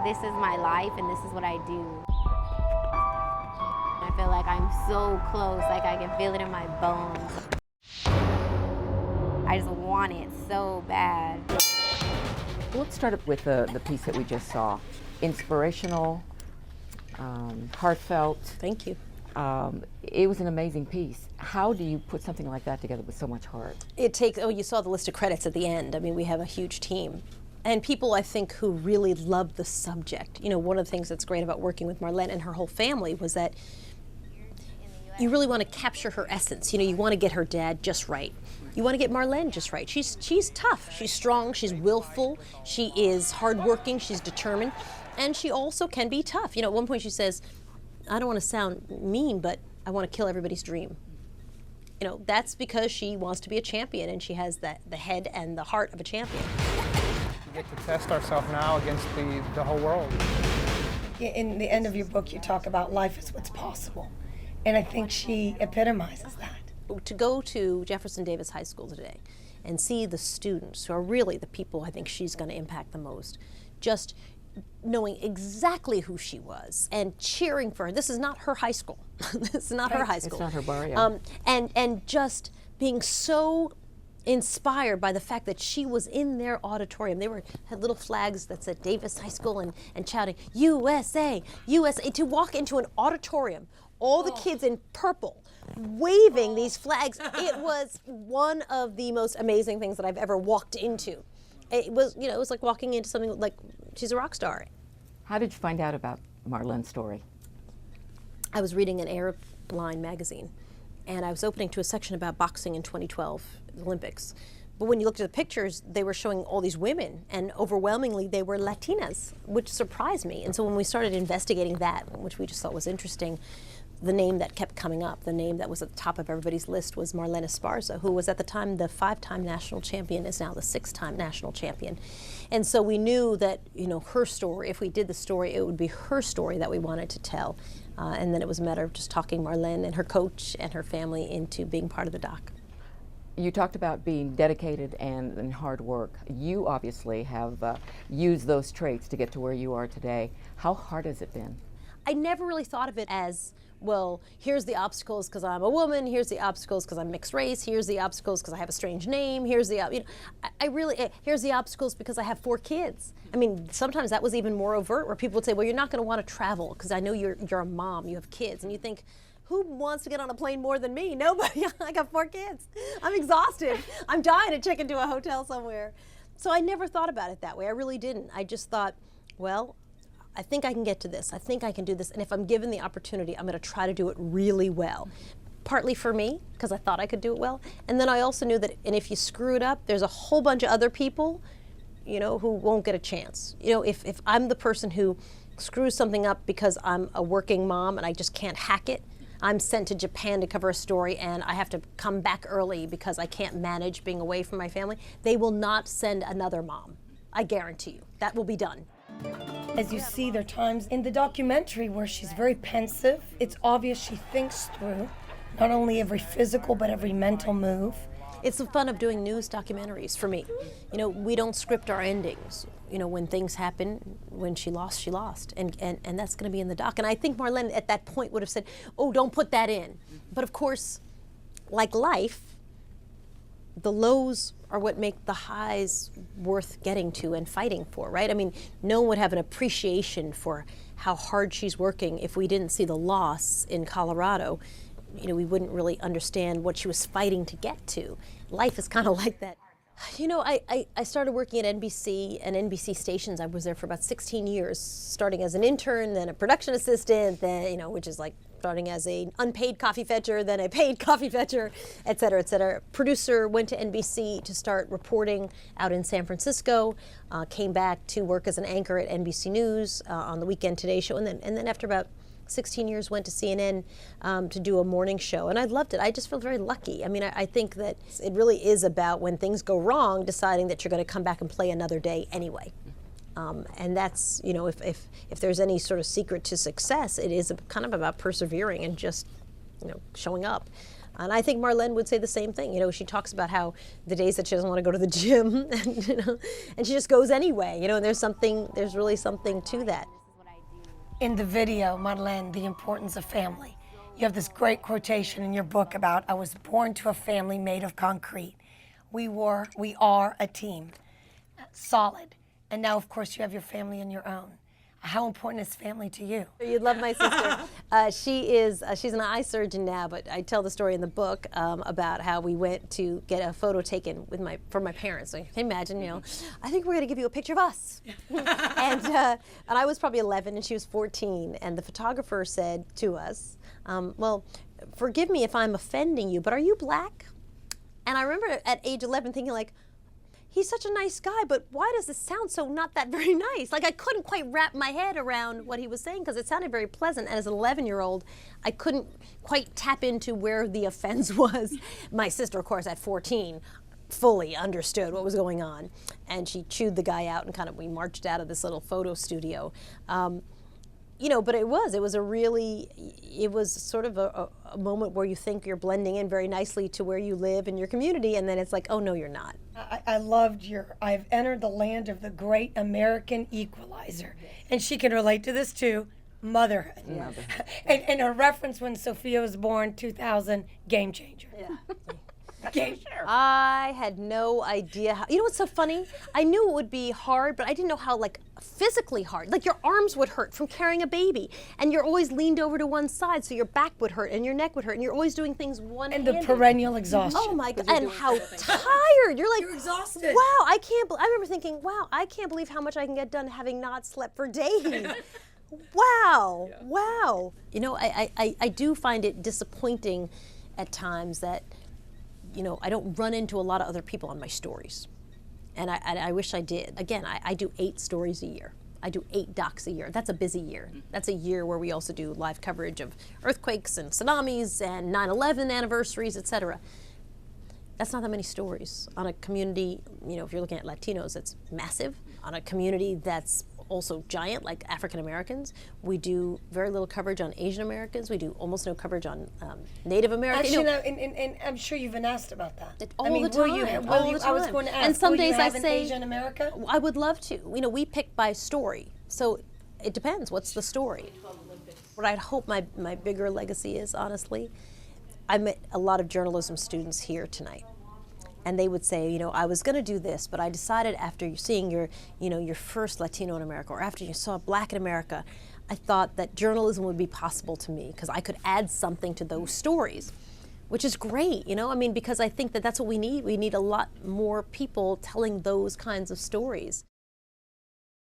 This is my life and this is what I do. I feel like I'm so close, like I can feel it in my bones. I just want it so bad. Let's start up with the piece that we just saw. Inspirational, heartfelt. Thank you. It was an amazing piece. How do you put something like that together with so much heart? It takes, you saw the list of credits at the end. I mean, we have a huge team. And people, I think, who really love the subject. You know, one of the things that's great about working with Marlen and her whole family was that you really want to capture her essence. You know, you want to get her dad just right. You want to get Marlen just right. She's tough, she's strong, she's willful, she is hardworking, she's determined, and she also can be tough. You know, at one point she says, I don't want to sound mean, but I want to kill everybody's dream. You know, that's because she wants to be a champion, and she has the head and the heart of a champion. We get to test ourselves now against the whole world. In the end of your book, you talk about life is what's possible. And I think she epitomizes that. To go to Jefferson Davis High School today and see the students who are really the people I think she's going to impact the most, just knowing exactly who she was and cheering for her. This is not her high school. This is not her high school. It's not her bar, yeah. And just being so inspired by the fact that she was in their auditorium. They had little flags that said Davis High School and shouting, USA, USA, to walk into an auditorium, all the kids in purple, waving these flags. It was one of the most amazing things that I've ever walked into. It was, you know, it was like walking into something like, she's a rock star. How did you find out about Marlen's story? I was reading an Arab Line magazine, and I was opening to a section about boxing in 2012, the Olympics. But when you looked at the pictures, they were showing all these women, and overwhelmingly they were Latinas, which surprised me. And so when we started investigating that, which we just thought was interesting, the name that kept coming up, the name that was at the top of everybody's list was Marlen Esparza, who was at the time the 5-time national champion, is now the 6-time national champion. And so we knew that, you know, her story, if we did the story, it would be her story that we wanted to tell. And then it was a matter of just talking Marlen and her coach and her family into being part of the doc. You talked about being dedicated and hard work. You obviously have used those traits to get to where you are today. How hard has it been? I never really thought of it as, well, here's the obstacles because I'm a woman, here's the obstacles because I'm mixed race, here's the obstacles because I have a strange name, here's the, you know, here's the obstacles because I have 4 kids. I mean, sometimes that was even more overt, where people would say, well, you're not going to want to travel because I know you're a mom, you have kids, and you think, who wants to get on a plane more than me? Nobody. I got 4 kids. I'm exhausted. I'm dying to check into a hotel somewhere. So I never thought about it that way. I really didn't. I just thought, well, I think I can get to this. I think I can do this. And if I'm given the opportunity, I'm going to try to do it really well. Partly for me, because I thought I could do it well. And then I also knew that, and if you screw it up, there's a whole bunch of other people, you know, who won't get a chance. You know, if I'm the person who screws something up because I'm a working mom and I just can't hack it, I'm sent to Japan to cover a story and I have to come back early because I can't manage being away from my family, they will not send another mom. I guarantee you. That will be done. As you see, there are times in the documentary where she's very pensive. It's obvious she thinks through not only every physical but every mental move. It's the fun of doing news documentaries for me. You know, we don't script our endings. You know, when things happen, when she lost, she lost. And that's going to be in the doc. And I think Marlen at that point would have said, oh, don't put that in. But of course, like life, the lows are what make the highs worth getting to and fighting for, right? I mean, no one would have an appreciation for how hard she's working if we didn't see the loss in Colorado. You know, we wouldn't really understand what she was fighting to get to. Life is kind of like that. You know, I started working at NBC and NBC stations. I was there for about 16 years, starting as an intern, then a production assistant, then, you know, which is like starting as an unpaid coffee fetcher, then a paid coffee fetcher, et cetera, et cetera. Producer, went to NBC to start reporting out in San Francisco, came back to work as an anchor at NBC News on the Weekend Today show, and then after about 16 years went to CNN to do a morning show, and I loved it. I just feel very lucky. I mean, I think that it really is about when things go wrong, deciding that you're going to come back and play another day anyway. And that's, you know, if there's any sort of secret to success, it is kind of about persevering and just, you know, showing up. And I think Marlen would say the same thing. You know, she talks about how the days that she doesn't want to go to the gym, and, you know, and she just goes anyway. You know, and there's really something to that. In the video, Marlen, the importance of family. You have this great quotation in your book about, I was born to a family made of concrete. We are a team, solid. And now, of course, you have your family in your own. How important is family to you? You'd love my sister. She's an eye surgeon now, but I tell the story in the book about how we went to get a photo taken with for my parents. So you can imagine, you know, I think we're going to give you a picture of us. and I was probably 11 and she was 14, and the photographer said to us, well, forgive me if I'm offending you, but are you black? And I remember at age 11 thinking, like, he's such a nice guy, but why does this sound so not that very nice? Like, I couldn't quite wrap my head around what he was saying because it sounded very pleasant. And as an 11-year-old, I couldn't quite tap into where the offense was. My sister, of course, at 14, fully understood what was going on. And she chewed the guy out, and we marched out of this little photo studio. You know, but it was sort of a moment where you think you're blending in very nicely to where you live in your community, and then it's like, oh no, you're not. I loved I've entered the land of the great American equalizer. And she can relate to this too, motherhood. Yeah. and her reference when Sophia was born, 2000, game changer. Yeah. Game changer. I had no idea how, you know what's so funny? I knew it would be hard, but I didn't know how, like, physically hard. Like, your arms would hurt from carrying a baby, and you're always leaned over to one side, so your back would hurt and your neck would hurt, and you're always doing things one-handed. And the perennial exhaustion. Oh my God, and how tired. You're like, you're exhausted. Wow, I remember thinking, wow, I can't believe how much I can get done having not slept for days. Wow, yeah. Wow. You know, I do find it disappointing at times that, you know, I don't run into a lot of other people on my stories. And I wish I did. Again, I do 8 stories a year. I do 8 docs a year. That's a busy year. That's a year where we also do live coverage of earthquakes and tsunamis and 9/11 anniversaries, etc. That's not that many stories. On a community, you know, if you're looking at Latinos, it's massive. On a community that's also giant, like African Americans, we do very little coverage on Asian Americans. We do almost no coverage on Native Americans. Actually, and I'm sure you've been asked about that. All the time. I was going to ask, and some days I say Asian America? I would love to. You know, we pick by story, so it depends. What's the story? What I'd hope my bigger legacy is, honestly, I met a lot of journalism students here tonight. And they would say, you know, I was going to do this, but I decided after seeing your first Latino in America, or after you saw Black in America, I thought that journalism would be possible to me because I could add something to those stories, which is great, you know. I mean, because I think that that's what we need. We need a lot more people telling those kinds of stories.